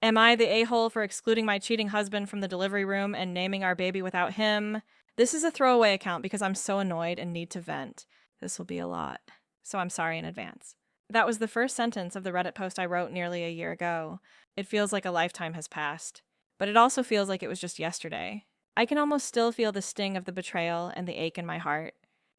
Am I the a-hole for excluding my cheating husband from the delivery room and naming our baby without him? This is a throwaway account because I'm so annoyed and need to vent. This will be a lot, so I'm sorry in advance. That was the first sentence of the Reddit post I wrote nearly a year ago. It feels like a lifetime has passed, but it also feels like it was just yesterday. I can almost still feel the sting of the betrayal and the ache in my heart,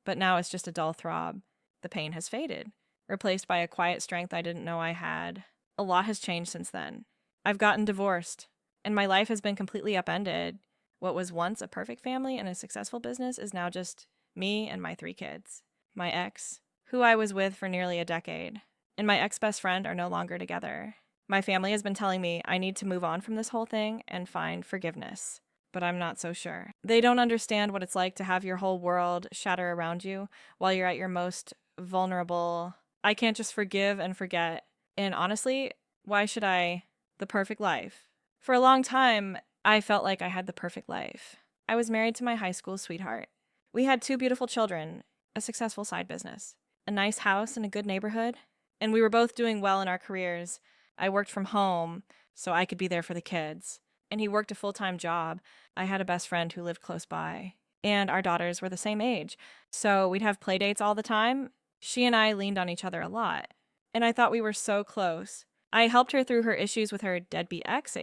but now it's just a dull throb. The pain has faded, replaced by a quiet strength I didn't know I had. A lot has changed since then. I've gotten divorced, and my life has been completely upended. What was once a perfect family and a successful business is now just me and my 3 kids. My ex, who I was with for nearly a decade, and my ex-best friend are no longer together. My family has been telling me I need to move on from this whole thing and find forgiveness, but I'm not so sure. They don't understand what it's like to have your whole world shatter around you while you're at your most vulnerable. I can't just forgive and forget. And honestly, why should I? The perfect life. For a long time, I felt like I had the perfect life. I was married to my high school sweetheart. We had 2 beautiful children, a successful side business, a nice house in a good neighborhood, and we were both doing well in our careers. I worked from home, so I could be there for the kids, and he worked a full-time job. I had a best friend who lived close by, and our daughters were the same age, so we'd have play dates all the time. She and I leaned on each other a lot, and I thought we were so close. I helped her through her issues with her deadbeat ex,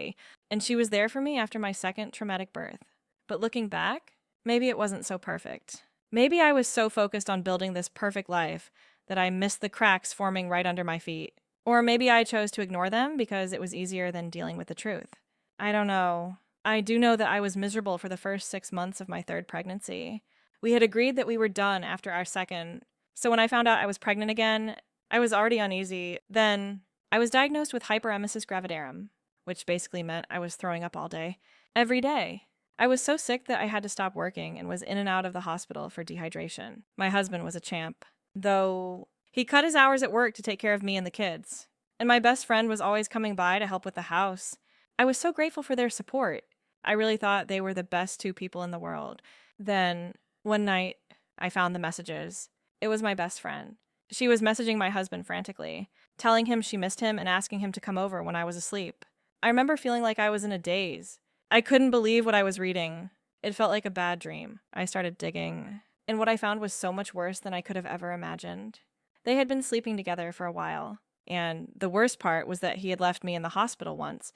and she was there for me after my second traumatic birth. But looking back, maybe it wasn't so perfect. Maybe I was so focused on building this perfect life that I missed the cracks forming right under my feet. Or maybe I chose to ignore them because it was easier than dealing with the truth. I don't know. I do know that I was miserable for the first 6 months of my third pregnancy. We had agreed that we were done after our second, so when I found out I was pregnant again, I was already uneasy. Then I was diagnosed with hyperemesis gravidarum, which basically meant I was throwing up all day, every day. I was so sick that I had to stop working and was in and out of the hospital for dehydration. My husband was a champ, though he cut his hours at work to take care of me and the kids. And my best friend was always coming by to help with the house. I was so grateful for their support. I really thought they were the best 2 people in the world. Then, one night, I found the messages. It was my best friend. She was messaging my husband frantically, telling him she missed him and asking him to come over when I was asleep. I remember feeling like I was in a daze. I couldn't believe what I was reading. It felt like a bad dream. I started digging, and what I found was so much worse than I could have ever imagined. They had been sleeping together for a while, and the worst part was that he had left me in the hospital once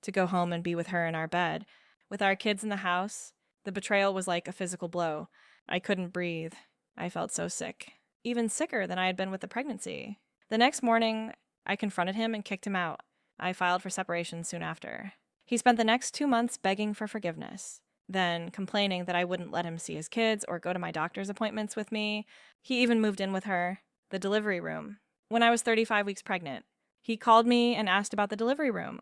to go home and be with her in our bed. With our kids in the house, the betrayal was like a physical blow. I couldn't breathe. I felt so sick, even sicker than I had been with the pregnancy. The next morning, I confronted him and kicked him out. I filed for separation soon after. He spent the next 2 months begging for forgiveness, then complaining that I wouldn't let him see his kids or go to my doctor's appointments with me. He even moved in with her, the delivery room, when I was 35 weeks pregnant. He called me and asked about the delivery room.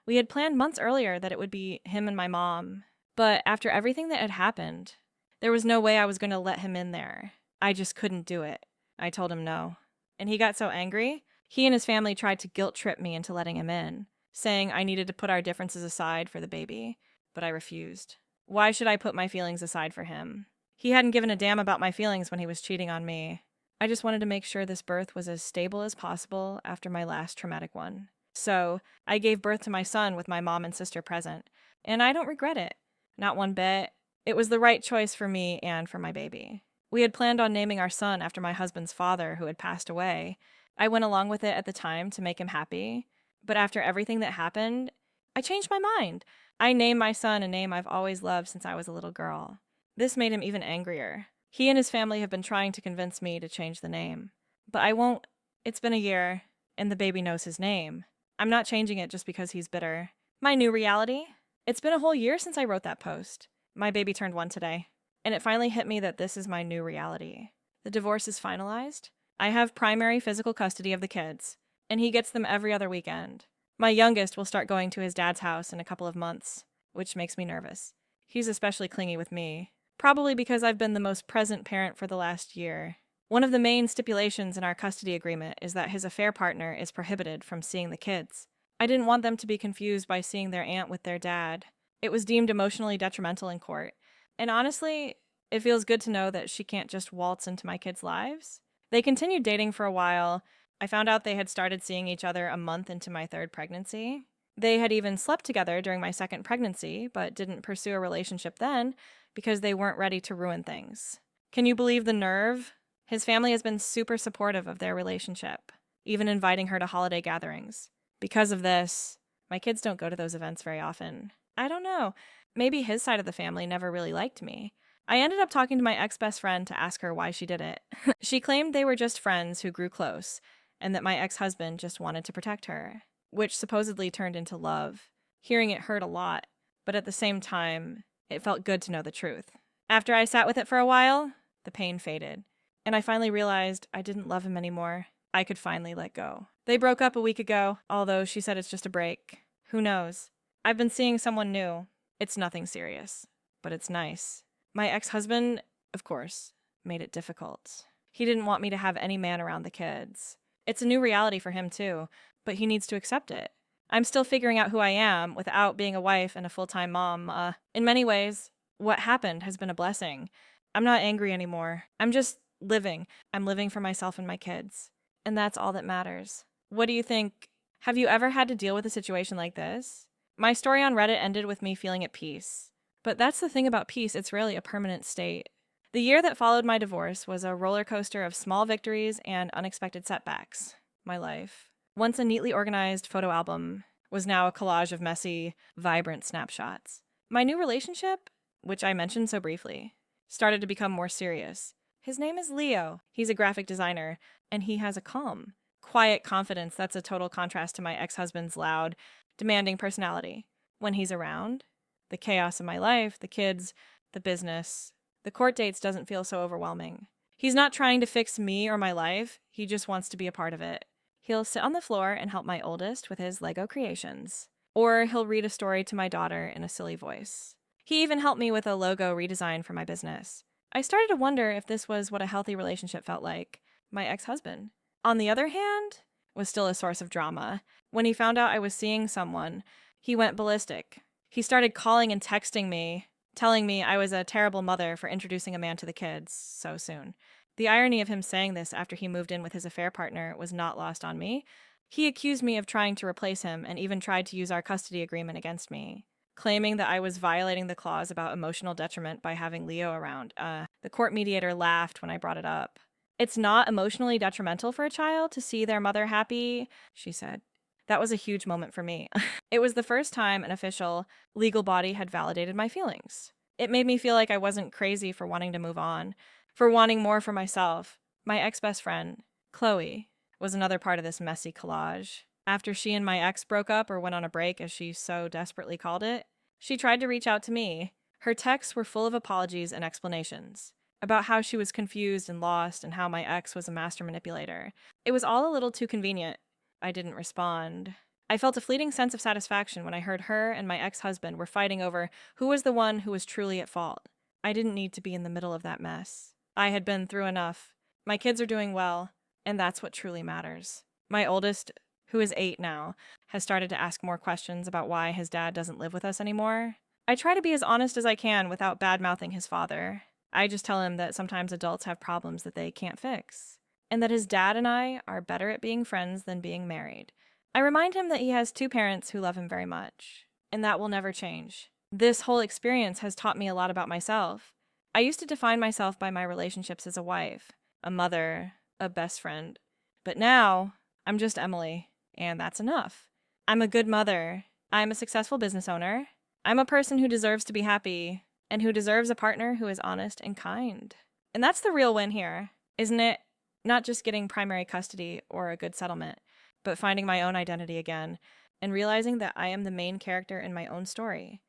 We had planned months earlier that it would be him and my mom, but after everything that had happened, there was no way I was going to let him in there. I just couldn't do it. I told him no, and he got so angry. He and his family tried to guilt trip me into letting him in, saying I needed to put our differences aside for the baby, but I refused. Why should I put my feelings aside for him? He hadn't given a damn about my feelings when he was cheating on me. I just wanted to make sure this birth was as stable as possible after my last traumatic one. So, I gave birth to my son with my mom and sister present, and I don't regret it. Not one bit. It was the right choice for me and for my baby. We had planned on naming our son after my husband's father, who had passed away. I went along with it at the time to make him happy, but after everything that happened, I changed my mind. I named my son a name I've always loved since I was a little girl. This made him even angrier. He and his family have been trying to convince me to change the name. But I won't. It's been a year, and the baby knows his name. I'm not changing it just because he's bitter. My new reality? It's been a whole year since I wrote that post. My baby turned 1 today, and it finally hit me that this is my new reality. The divorce is finalized. I have primary physical custody of the kids, and he gets them every other weekend. My youngest will start going to his dad's house in a couple of months, which makes me nervous. He's especially clingy with me, probably because I've been the most present parent for the last year. One of the main stipulations in our custody agreement is that his affair partner is prohibited from seeing the kids. I didn't want them to be confused by seeing their aunt with their dad. It was deemed emotionally detrimental in court. And honestly, it feels good to know that she can't just waltz into my kids' lives. They continued dating for a while. I found out they had started seeing each other a month into my third pregnancy. They had even slept together during my second pregnancy, but didn't pursue a relationship then because they weren't ready to ruin things. Can you believe the nerve? His family has been super supportive of their relationship, even inviting her to holiday gatherings. Because of this, my kids don't go to those events very often. I don't know. Maybe his side of the family never really liked me. I ended up talking to my ex-best friend to ask her why she did it. She claimed they were just friends who grew close, and that my ex-husband just wanted to protect her, which supposedly turned into love. Hearing it hurt a lot, but at the same time, it felt good to know the truth. After I sat with it for a while, the pain faded, and I finally realized I didn't love him anymore. I could finally let go. They broke up a week ago, although she said it's just a break. Who knows? I've been seeing someone new. It's nothing serious, but it's nice. My ex-husband, of course, made it difficult. He didn't want me to have any man around the kids. It's a new reality for him too, but he needs to accept it. I'm still figuring out who I am without being a wife and a full-time mom. In many ways, what happened has been a blessing. I'm not angry anymore. I'm just living. I'm living for myself and my kids. And that's all that matters. What do you think? Have you ever had to deal with a situation like this? My story on Reddit ended with me feeling at peace. But that's the thing about peace, it's rarely a permanent state. The year that followed my divorce was a roller coaster of small victories and unexpected setbacks. My life, once a neatly organized photo album, was now a collage of messy, vibrant snapshots. My new relationship, which I mentioned so briefly, started to become more serious. His name is Leo. He's a graphic designer, and he has a calm, quiet confidence that's a total contrast to my ex-husband's loud, demanding personality. When he's around, the chaos of my life, the kids, the business, the court dates doesn't feel so overwhelming. He's not trying to fix me or my life, he just wants to be a part of it. He'll sit on the floor and help my oldest with his Lego creations. Or he'll read a story to my daughter in a silly voice. He even helped me with a logo redesign for my business. I started to wonder if this was what a healthy relationship felt like. My ex-husband, on the other hand, was still a source of drama. When he found out I was seeing someone, he went ballistic. He started calling and texting me, telling me I was a terrible mother for introducing a man to the kids so soon. The irony of him saying this after he moved in with his affair partner was not lost on me. He accused me of trying to replace him and even tried to use our custody agreement against me, claiming that I was violating the clause about emotional detriment by having Leo around. The court mediator laughed when I brought it up. It's not emotionally detrimental for a child to see their mother happy, she said. That was a huge moment for me. It was the first time an official, legal body had validated my feelings. It made me feel like I wasn't crazy for wanting to move on, for wanting more for myself. My ex-best friend, Chloe, was another part of this messy collage. After she and my ex broke up or went on a break, as she so desperately called it, she tried to reach out to me. Her texts were full of apologies and explanations about how she was confused and lost and how my ex was a master manipulator. It was all a little too convenient. I didn't respond. I felt a fleeting sense of satisfaction when I heard her and my ex-husband were fighting over who was the one who was truly at fault. I didn't need to be in the middle of that mess. I had been through enough. My kids are doing well, and that's what truly matters. My oldest, who is 8 now, has started to ask more questions about why his dad doesn't live with us anymore. I try to be as honest as I can without bad-mouthing his father. I just tell him that sometimes adults have problems that they can't fix, and that his dad and I are better at being friends than being married. I remind him that he has 2 parents who love him very much, and that will never change. This whole experience has taught me a lot about myself. I used to define myself by my relationships as a wife, a mother, a best friend. But now, I'm just Emily, and that's enough. I'm a good mother. I'm a successful business owner. I'm a person who deserves to be happy, and who deserves a partner who is honest and kind. And that's the real win here, isn't it? Not just getting primary custody or a good settlement, but finding my own identity again, and realizing that I am the main character in my own story.